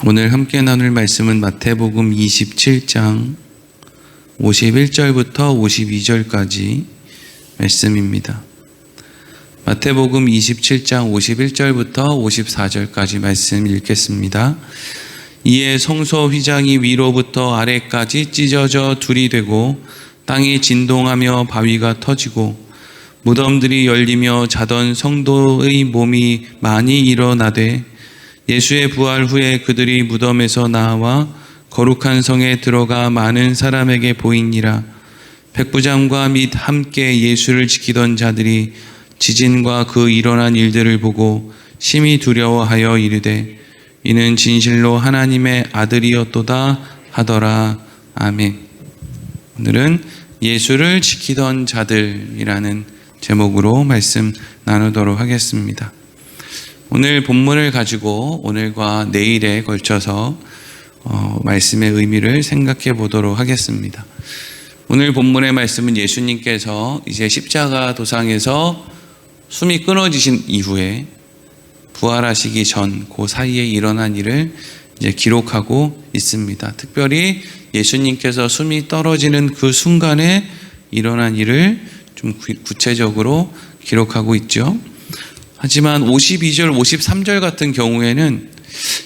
오늘 함께 나눌 말씀은 마태복음 27장 51절부터 52절까지 말씀입니다. 마태복음 27장 51절부터 54절까지 말씀 읽겠습니다. 이에 성소 휘장이 위로부터 아래까지 찢어져 둘이 되고 땅이 진동하며 바위가 터지고 무덤들이 열리며 자던 성도의 몸이 많이 일어나되 예수의 부활 후에 그들이 무덤에서 나와 거룩한 성에 들어가 많은 사람에게 보이니라. 백부장과 및 함께 예수를 지키던 자들이 지진과 그 일어난 일들을 보고 심히 두려워하여 이르되 이는 진실로 하나님의 아들이었도다 하더라. 아멘. 오늘은 예수를 지키던 자들이라는 제목으로 말씀 나누도록 하겠습니다. 오늘 본문을 가지고 오늘과 내일에 걸쳐서 말씀의 의미를 생각해 보도록 하겠습니다. 오늘 본문의 말씀은 예수님께서 이제 십자가 도상에서 숨이 끊어지신 이후에 부활하시기 전 그 사이에 일어난 일을 이제 기록하고 있습니다. 특별히 예수님께서 숨이 떨어지는 그 순간에 일어난 일을 좀 구체적으로 기록하고 있죠. 하지만 52절, 53절 같은 경우에는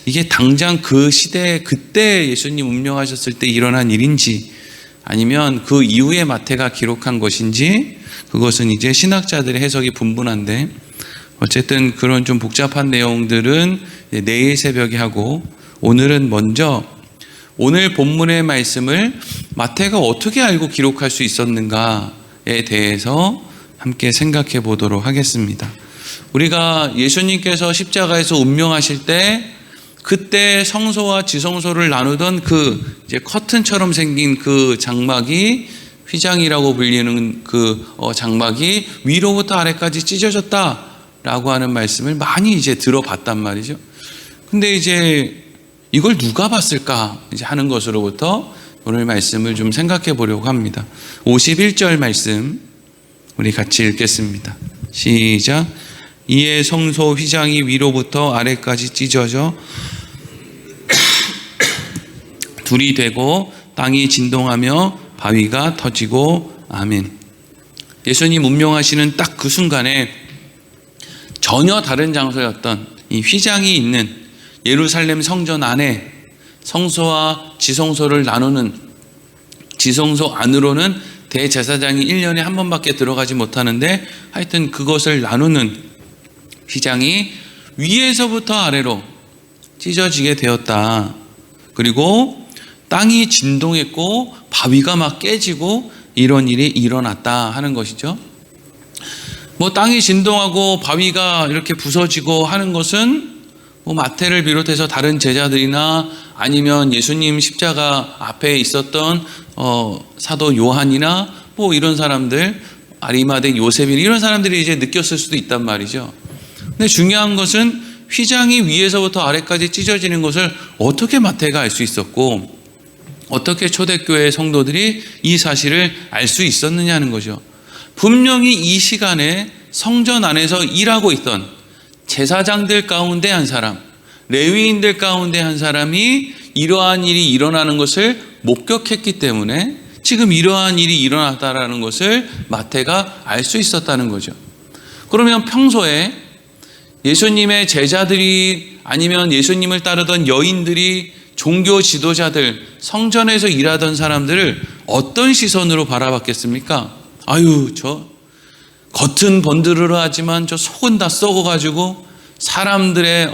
이게 당장 그 시대에 그때 예수님 운명하셨을 때 일어난 일인지 아니면 그 이후에 마태가 기록한 것인지 그것은 이제 신학자들의 해석이 분분한데 어쨌든 그런 좀 복잡한 내용들은 내일 새벽에 하고 오늘은 먼저 오늘 본문의 말씀을 마태가 어떻게 알고 기록할 수 있었는가에 대해서 함께 생각해 보도록 하겠습니다. 우리가 예수님께서 십자가에서 운명하실 때 그때 성소와 지성소를 나누던 그 이제 커튼처럼 생긴 그 장막이 휘장이라고 불리는 그 장막이 위로부터 아래까지 찢어졌다라고 하는 말씀을 많이 이제 들어봤단 말이죠. 근데 이제 이걸 누가 봤을까 이제 하는 것으로부터 오늘 말씀을 좀 생각해 보려고 합니다. 51절 말씀 우리 같이 읽겠습니다. 시작. 이에 성소 휘장이 위로부터 아래까지 찢어져 둘이 되고 땅이 진동하며 바위가 터지고 아멘. 예수님 운명하시는 딱 그 순간에 전혀 다른 장소였던 이 휘장이 있는 예루살렘 성전 안에 성소와 지성소를 나누는 지성소 안으로는 대제사장이 1년에 한 번밖에 들어가지 못하는데 하여튼 그것을 나누는 휘장이 위에서부터 아래로 찢어지게 되었다. 그리고 땅이 진동했고 바위가 막 깨지고 이런 일이 일어났다 하는 것이죠. 뭐 땅이 진동하고 바위가 이렇게 부서지고 하는 것은 뭐 마태를 비롯해서 다른 제자들이나 아니면 예수님 십자가 앞에 있었던 사도 요한이나 뭐 이런 사람들, 아리마대 요셉이 이런 사람들이 이제 느꼈을 수도 있단 말이죠. 근데 중요한 것은 휘장이 위에서부터 아래까지 찢어지는 것을 어떻게 마태가 알 수 있었고 어떻게 초대교회 성도들이 이 사실을 알 수 있었느냐는 거죠. 분명히 이 시간에 성전 안에서 일하고 있던 제사장들 가운데 한 사람, 레위인들 가운데 한 사람이 이러한 일이 일어나는 것을 목격했기 때문에 지금 이러한 일이 일어났다라는 것을 마태가 알 수 있었다는 거죠. 그러면 평소에 예수님의 제자들이 아니면 예수님을 따르던 여인들이 종교 지도자들, 성전에서 일하던 사람들을 어떤 시선으로 바라봤겠습니까? 아유, 저 겉은 번드르르 하지만 저 속은 다 썩어가지고 사람들의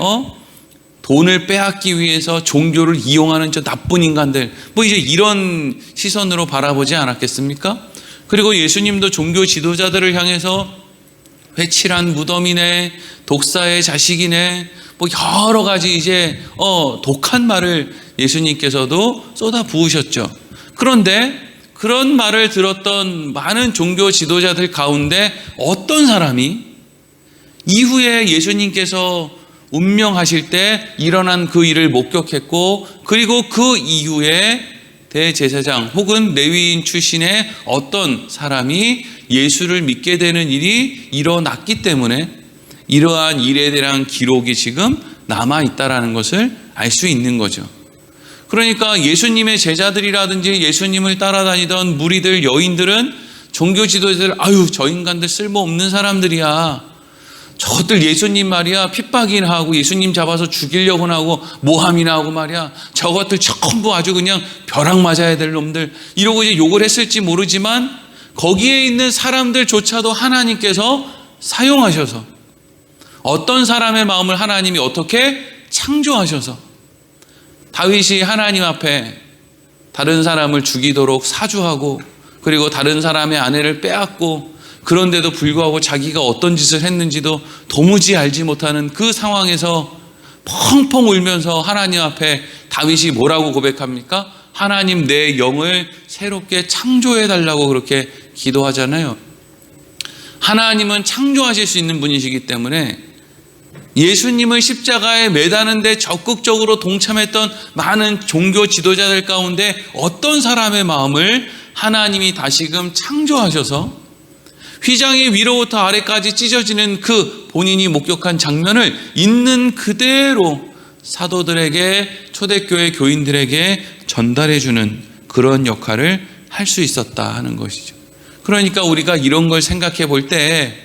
돈을 빼앗기 위해서 종교를 이용하는 저 나쁜 인간들, 뭐 이제 이런 시선으로 바라보지 않았겠습니까? 그리고 예수님도 종교 지도자들을 향해서 회칠한 무덤이네, 독사의 자식이네, 뭐 여러 가지 이제 독한 말을 예수님께서도 쏟아 부으셨죠. 그런데 그런 말을 들었던 많은 종교 지도자들 가운데 어떤 사람이 이후에 예수님께서 운명하실 때 일어난 그 일을 목격했고 그리고 그 이후에 대제사장 혹은 레위인 출신의 어떤 사람이 예수를 믿게 되는 일이 일어났기 때문에 이러한 일에 대한 기록이 지금 남아있다라는 것을 알 수 있는 거죠. 그러니까 예수님의 제자들이라든지 예수님을 따라다니던 무리들, 여인들은 종교 지도자들, 아유 저 인간들 쓸모없는 사람들이야. 저것들 예수님 말이야 핍박이나 하고 예수님 잡아서 죽이려고 하고 모함이나 하고 말이야. 저것들 전부 아주 그냥 벼락 맞아야 될 놈들. 이러고 이제 욕을 했을지 모르지만 거기에 있는 사람들조차도 하나님께서 사용하셔서 어떤 사람의 마음을 하나님이 어떻게 창조하셔서 다윗이 하나님 앞에 다른 사람을 죽이도록 사주하고 그리고 다른 사람의 아내를 빼앗고 그런데도 불구하고 자기가 어떤 짓을 했는지도 도무지 알지 못하는 그 상황에서 펑펑 울면서 하나님 앞에 다윗이 뭐라고 고백합니까? 하나님 내 영을 새롭게 창조해 달라고 그렇게 기도하잖아요. 하나님은 창조하실 수 있는 분이시기 때문에 예수님을 십자가에 매다는 데 적극적으로 동참했던 많은 종교 지도자들 가운데 어떤 사람의 마음을 하나님이 다시금 창조하셔서 휘장이 위로부터 아래까지 찢어지는 그 본인이 목격한 장면을 있는 그대로 사도들에게, 초대교회 교인들에게 전달해주는 그런 역할을 할 수 있었다 하는 것이죠. 그러니까 우리가 이런 걸 생각해 볼 때,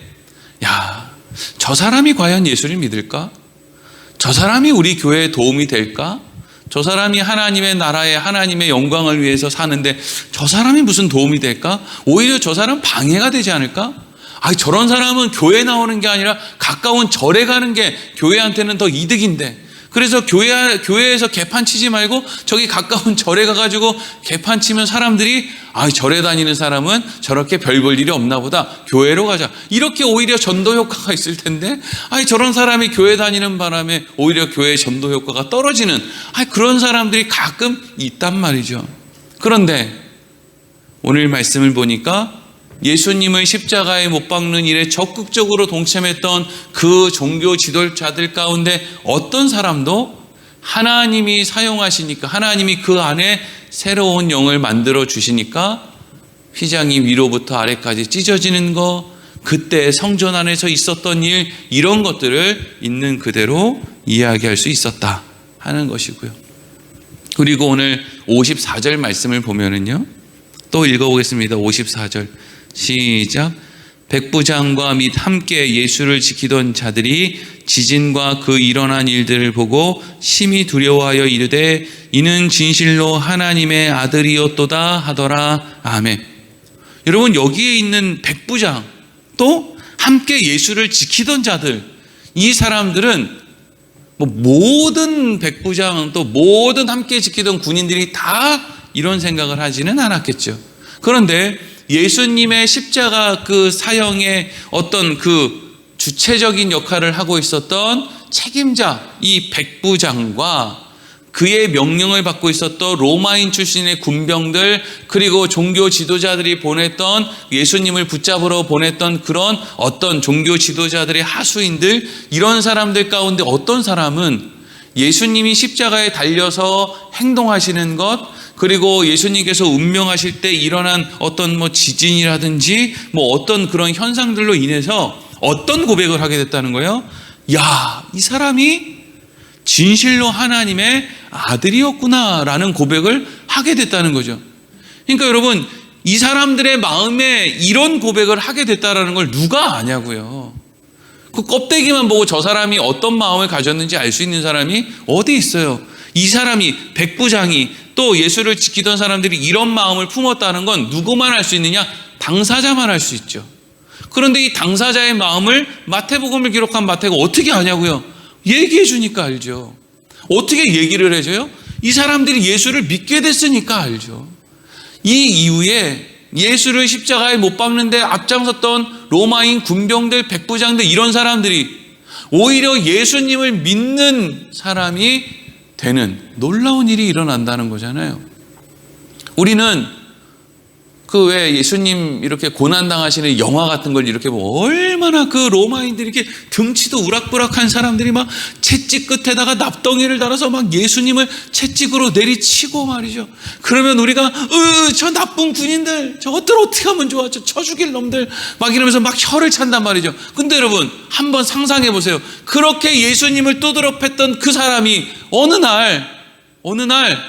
야, 저 사람이 과연 예수를 믿을까? 저 사람이 우리 교회에 도움이 될까? 저 사람이 하나님의 나라에 하나님의 영광을 위해서 사는데 저 사람이 무슨 도움이 될까? 오히려 저 사람 방해가 되지 않을까? 저런 사람은 교회 나오는 게 아니라 가까운 절에 가는 게 교회한테는 더 이득인데, 그래서 교회에서 개판 치지 말고 저기 가까운 절에 가가지고 개판 치면 사람들이 절에 다니는 사람은 저렇게 별 볼 일이 없나 보다, 교회로 가자, 이렇게 오히려 전도 효과가 있을 텐데 저런 사람이 교회 다니는 바람에 오히려 교회 전도 효과가 떨어지는 그런 사람들이 가끔 있단 말이죠. 그런데 오늘 말씀을 보니까 예수님을 십자가에 못 박는 일에 적극적으로 동참했던 그 종교 지도자들 가운데 어떤 사람도 하나님이 사용하시니까, 하나님이 그 안에 새로운 영을 만들어 주시니까 휘장이 위로부터 아래까지 찢어지는 거, 그때 성전 안에서 있었던 일, 이런 것들을 있는 그대로 이야기할 수 있었다 하는 것이고요. 그리고 오늘 54절 말씀을 보면은요, 또 읽어보겠습니다. 54절 시작. 백부장과 및 함께 예수를 지키던 자들이 지진과 그 일어난 일들을 보고 심히 두려워하여 이르되 이는 진실로 하나님의 아들이었도다 하더라. 아멘. 여러분, 여기에 있는 백부장 또 함께 예수를 지키던 자들, 이 사람들은 모든 백부장 또 모든 함께 지키던 군인들이 다 이런 생각을 하지는 않았겠죠. 그런데 예수님의 십자가 그 사형의 어떤 그 주체적인 역할을 하고 있었던 책임자, 이 백부장과 그의 명령을 받고 있었던 로마인 출신의 군병들, 그리고 종교 지도자들이 보냈던, 예수님을 붙잡으러 보냈던 그런 어떤 종교 지도자들의 하수인들, 이런 사람들 가운데 어떤 사람은 예수님이 십자가에 달려서 행동하시는 것, 그리고 예수님께서 운명하실 때 일어난 어떤 지진이라든지 어떤 그런 현상들로 인해서 어떤 고백을 하게 됐다는 거예요. 야, 이 사람이 진실로 하나님의 아들이었구나 라는 고백을 하게 됐다는 거죠. 그러니까 여러분, 이 사람들의 마음에 이런 고백을 하게 됐다는 걸 누가 아냐고요. 그 껍데기만 보고 저 사람이 어떤 마음을 가졌는지 알 수 있는 사람이 어디 있어요. 이 사람이, 백부장이, 또 예수를 지키던 사람들이 이런 마음을 품었다는 건 누구만 알 수 있느냐? 당사자만 알 수 있죠. 그런데 이 당사자의 마음을 마태복음을 기록한 마태가 어떻게 아냐고요? 얘기해 주니까 알죠. 어떻게 얘기를 해줘요? 이 사람들이 예수를 믿게 됐으니까 알죠. 이 이후에 예수를 십자가에 못 박는데 앞장섰던 로마인 군병들, 백부장들, 이런 사람들이 오히려 예수님을 믿는 사람이 되는 놀라운 일이 일어난다는 거잖아요. 우리는 그 왜 예수님 이렇게 고난당하시는 영화 같은 걸 이렇게 보면 얼마나 그 로마인들이 이렇게 등치도 우락부락한 사람들이 막 채찍 끝에다가 납덩이를 달아서 막 예수님을 채찍으로 내리치고 말이죠. 그러면 우리가 저 나쁜 군인들 저것들 어떻게 하면 좋아, 저 쳐 죽일 놈들 막 이러면서 막 혀를 찬단 말이죠. 근데 여러분 한번 상상해 보세요. 그렇게 예수님을 두드러 팼던 그 사람이 어느 날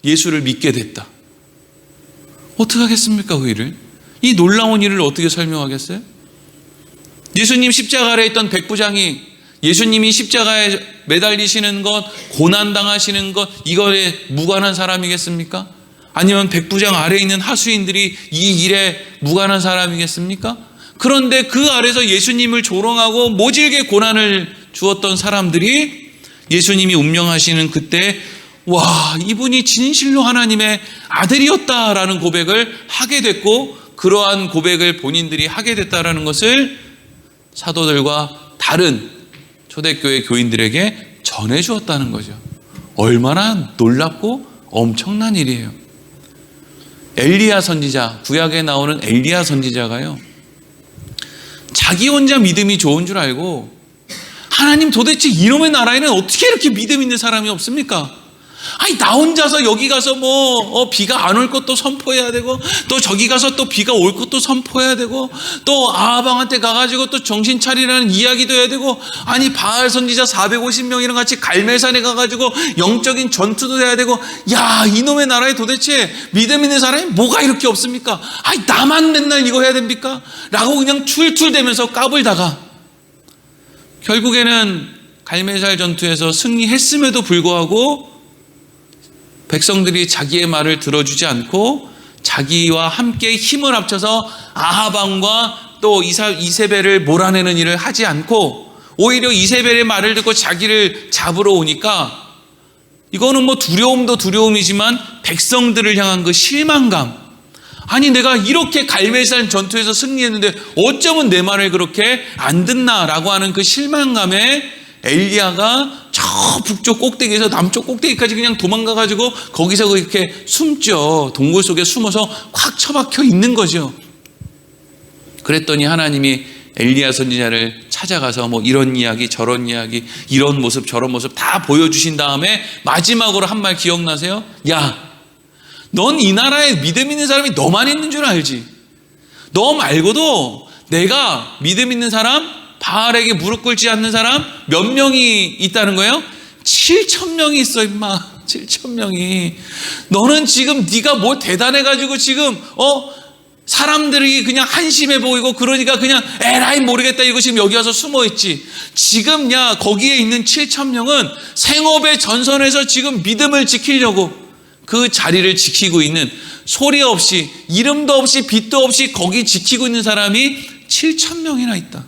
예수를 믿게 됐다. 어떻게 하겠습니까? 그 일을, 이 놀라운 일을 어떻게 설명하겠어요? 예수님 십자가 아래에 있던 백부장이 예수님이 십자가에 매달리시는 것, 고난당하시는 것, 이거에 무관한 사람이겠습니까? 아니면 백부장 아래에 있는 하수인들이 이 일에 무관한 사람이겠습니까? 그런데 그 아래서 예수님을 조롱하고 모질게 고난을 주었던 사람들이 예수님이 운명하시는 그때 와, 이분이 진실로 하나님의 아들이었다라는 고백을 하게 됐고, 그러한 고백을 본인들이 하게 됐다라는 것을 사도들과 다른 초대교회 교인들에게 전해 주었다는 거죠. 얼마나 놀랍고 엄청난 일이에요. 엘리야 선지자, 구약에 나오는 엘리야 선지자가요, 자기 혼자 믿음이 좋은 줄 알고, 하나님 도대체 이놈의 나라에는 어떻게 이렇게 믿음 있는 사람이 없습니까? 아니, 나 혼자서 여기 가서 비가 안 올 것도 선포해야 되고, 또 저기 가서 또 비가 올 것도 선포해야 되고, 또 아하방한테 가가지고 또 정신 차리라는 이야기도 해야 되고, 아니 바알 선지자 450명이랑 같이 갈멜산에 가가지고 영적인 전투도 해야 되고, 야, 이놈의 나라에 도대체 믿음 있는 사람이 뭐가 이렇게 없습니까? 아니, 나만 맨날 이거 해야 됩니까? 라고 그냥 툴툴대면서 까불다가 결국에는 갈멜산 전투에서 승리했음에도 불구하고 백성들이 자기의 말을 들어주지 않고 자기와 함께 힘을 합쳐서 아하방과 또 이세벨을 몰아내는 일을 하지 않고 오히려 이세벨의 말을 듣고 자기를 잡으러 오니까, 이거는 두려움도 두려움이지만 백성들을 향한 그 실망감, 아니 내가 이렇게 갈멜산 전투에서 승리했는데 어쩌면 내 말을 그렇게 안 듣나라고 하는 그 실망감에 엘리야가 저 북쪽 꼭대기에서 남쪽 꼭대기까지 그냥 도망가가지고 거기서 이렇게 숨죠. 동굴 속에 숨어서 확 처박혀 있는 거죠. 그랬더니 하나님이 엘리야 선지자를 찾아가서 이런 이야기 저런 이야기, 이런 모습 저런 모습 다 보여주신 다음에 마지막으로 한 말 기억나세요? 야, 넌 이 나라에 믿음 있는 사람이 너만 있는 줄 알지? 너 말고도 내가 믿음 있는 사람, 바알에게 무릎 꿇지 않는 사람 몇 명이 있다는 거예요? 7,000명이 있어, 임마. 7,000명이. 너는 지금 네가 뭐 대단해가지고 지금 사람들이 그냥 한심해 보이고 그러니까 그냥 에라이 모르겠다 이거 지금 여기 와서 숨어있지. 지금 거기에 있는 7,000명은 생업의 전선에서 지금 믿음을 지키려고 그 자리를 지키고 있는, 소리 없이 이름도 없이 빛도 없이 거기 지키고 있는 사람이 7,000명이나 있다.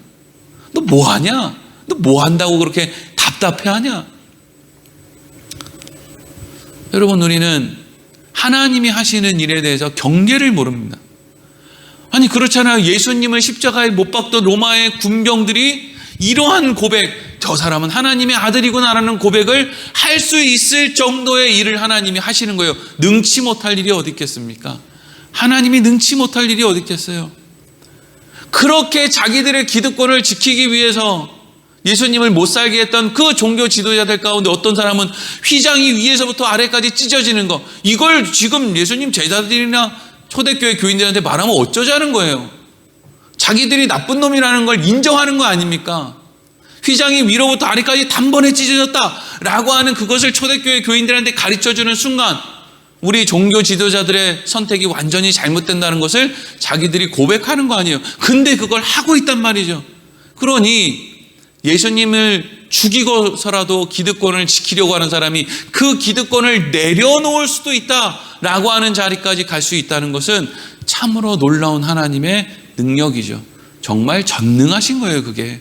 너 뭐하냐? 너 뭐한다고 그렇게 답답해하냐? 여러분, 우리는 하나님이 하시는 일에 대해서 경계를 모릅니다. 아니 그렇잖아요. 예수님을 십자가에 못 박던 로마의 군병들이 이러한 고백, 저 사람은 하나님의 아들이구나라는 고백을 할 수 있을 정도의 일을 하나님이 하시는 거예요. 능치 못할 일이 어디 있겠습니까? 하나님이 능치 못할 일이 어디 있겠어요? 그렇게 자기들의 기득권을 지키기 위해서 예수님을 못 살게 했던 그 종교 지도자들 가운데 어떤 사람은 휘장이 위에서부터 아래까지 찢어지는 거, 이걸 지금 예수님 제자들이나 초대교회 교인들한테 말하면 어쩌자는 거예요. 자기들이 나쁜 놈이라는 걸 인정하는 거 아닙니까? 휘장이 위로부터 아래까지 단번에 찢어졌다라고 하는 그것을 초대교회 교인들한테 가르쳐주는 순간 우리 종교 지도자들의 선택이 완전히 잘못된다는 것을 자기들이 고백하는 거 아니에요. 근데 그걸 하고 있단 말이죠. 그러니 예수님을 죽이고서라도 기득권을 지키려고 하는 사람이 그 기득권을 내려놓을 수도 있다라고 하는 자리까지 갈 수 있다는 것은 참으로 놀라운 하나님의 능력이죠. 정말 전능하신 거예요, 그게.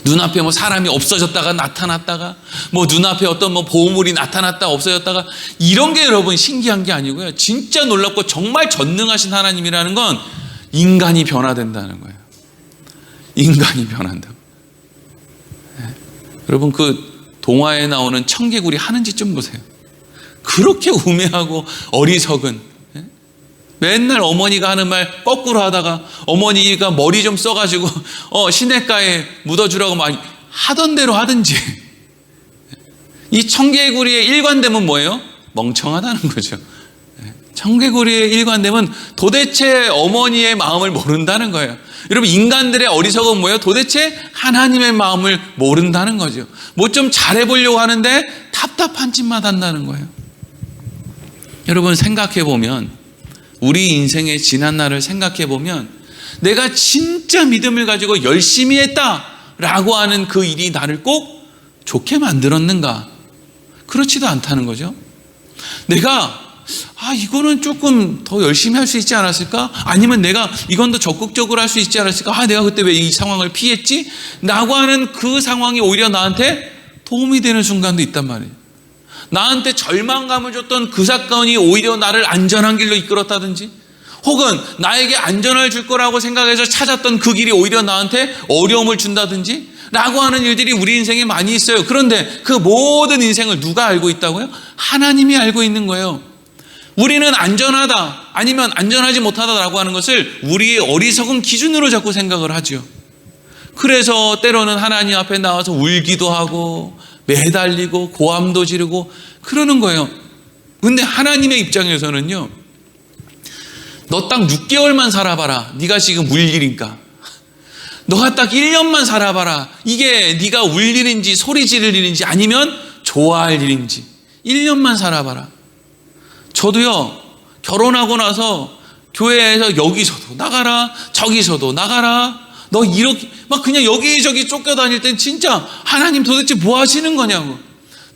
눈앞에 사람이 없어졌다가 나타났다가 눈앞에 어떤 보물이 나타났다 없어졌다가 이런 게 여러분 신기한 게 아니고요. 진짜 놀랍고 정말 전능하신 하나님이라는 건 인간이 변화된다는 거예요. 인간이 변한다고. 네. 여러분 그 동화에 나오는 청개구리 하는 짓 좀 보세요. 그렇게 우매하고 어리석은, 네? 맨날 어머니가 하는 말 거꾸로 하다가 어머니가 머리 좀 써가지고 시냇가에 묻어주라고 많이 하던 대로 하든지. 이 청개구리의 일관됨은 뭐예요? 멍청하다는 거죠. 청개구리의 일관됨은 도대체 어머니의 마음을 모른다는 거예요. 여러분, 인간들의 어리석은 뭐예요? 도대체 하나님의 마음을 모른다는 거죠. 뭐 좀 잘해보려고 하는데 답답한 짓만 한다는 거예요. 여러분, 생각해보면, 우리 인생의 지난 날을 생각해보면, 내가 진짜 믿음을 가지고 열심히 했다라고 하는 그 일이 나를 꼭 좋게 만들었는가? 그렇지도 않다는 거죠. 내가 이거는 조금 더 열심히 할 수 있지 않았을까? 아니면 내가 이건 더 적극적으로 할 수 있지 않았을까? 내가 그때 왜 이 상황을 피했지? 라고 하는 그 상황이 오히려 나한테 도움이 되는 순간도 있단 말이에요. 나한테 절망감을 줬던 그 사건이 오히려 나를 안전한 길로 이끌었다든지, 혹은 나에게 안전을 줄 거라고 생각해서 찾았던 그 길이 오히려 나한테 어려움을 준다든지 라고 하는 일들이 우리 인생에 많이 있어요. 그런데 그 모든 인생을 누가 알고 있다고요? 하나님이 알고 있는 거예요. 우리는 안전하다 아니면 안전하지 못하다라고 하는 것을 우리의 어리석은 기준으로 자꾸 생각을 하죠. 그래서 때로는 하나님 앞에 나와서 울기도 하고 매달리고 고함도 지르고 그러는 거예요. 근데 하나님의 입장에서는요, 너 딱 6개월만 살아봐라. 네가 지금 울 일인가? 너가 딱 1년만 살아봐라. 이게 네가 울 일인지 소리 지를 일인지 아니면 좋아할 일인지 1년만 살아봐라. 저도요, 결혼하고 나서 교회에서 여기서도 나가라, 저기서도 나가라, 너 이렇게 막 그냥 여기저기 쫓겨다닐 땐 진짜 하나님 도대체 뭐 하시는 거냐고.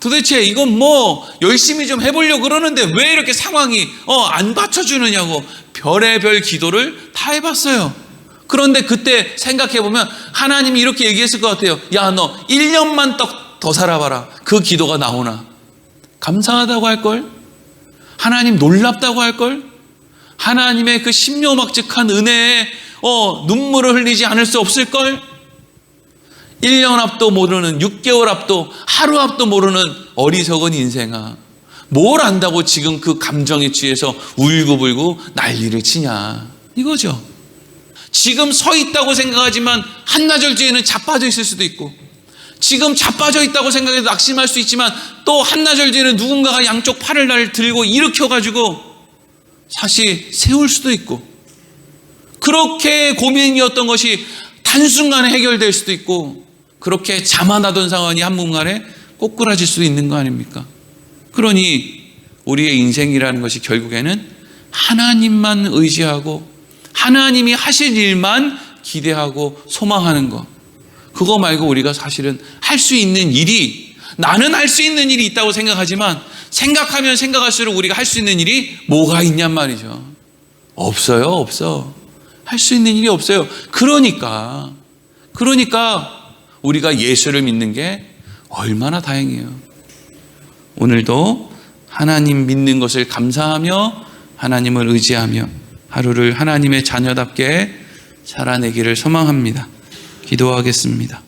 도대체 이건 뭐 열심히 좀 해보려고 그러는데 왜 이렇게 상황이 안 받쳐주느냐고 별의별 기도를 다 해봤어요. 그런데 그때 생각해보면 하나님이 이렇게 얘기했을 것 같아요. 야, 너 1년만 더 살아봐라. 그 기도가 나오나? 감사하다고 할걸? 하나님 놀랍다고 할걸? 하나님의 그 신묘막측한 은혜에 눈물을 흘리지 않을 수 없을걸? 1년 앞도 모르는, 6개월 앞도, 하루 앞도 모르는 어리석은 인생아, 뭘 안다고 지금 그 감정에 취해서 울고불고 난리를 치냐, 이거죠. 지금 서 있다고 생각하지만 한나절 뒤에는 자빠져 있을 수도 있고, 지금 자빠져 있다고 생각해서 낙심할 수 있지만 또 한나절 뒤에는 누군가가 양쪽 팔을 날 들고 일으켜가지고 다시 세울 수도 있고, 그렇게 고민이었던 것이 단순간에 해결될 수도 있고, 그렇게 자만하던 상황이 한순간에 꼬꾸라질 수도 있는 거 아닙니까? 그러니 우리의 인생이라는 것이 결국에는 하나님만 의지하고 하나님이 하실 일만 기대하고 소망하는 것, 그거 말고 우리가 사실은 할 수 있는 일이, 나는 할 수 있는 일이 있다고 생각하지만 생각하면 생각할수록 우리가 할 수 있는 일이 뭐가 있냔 말이죠. 없어요. 없어. 할 수 있는 일이 없어요. 그러니까 우리가 예수를 믿는 게 얼마나 다행이에요. 오늘도 하나님 믿는 것을 감사하며 하나님을 의지하며 하루를 하나님의 자녀답게 살아내기를 소망합니다. 기도하겠습니다.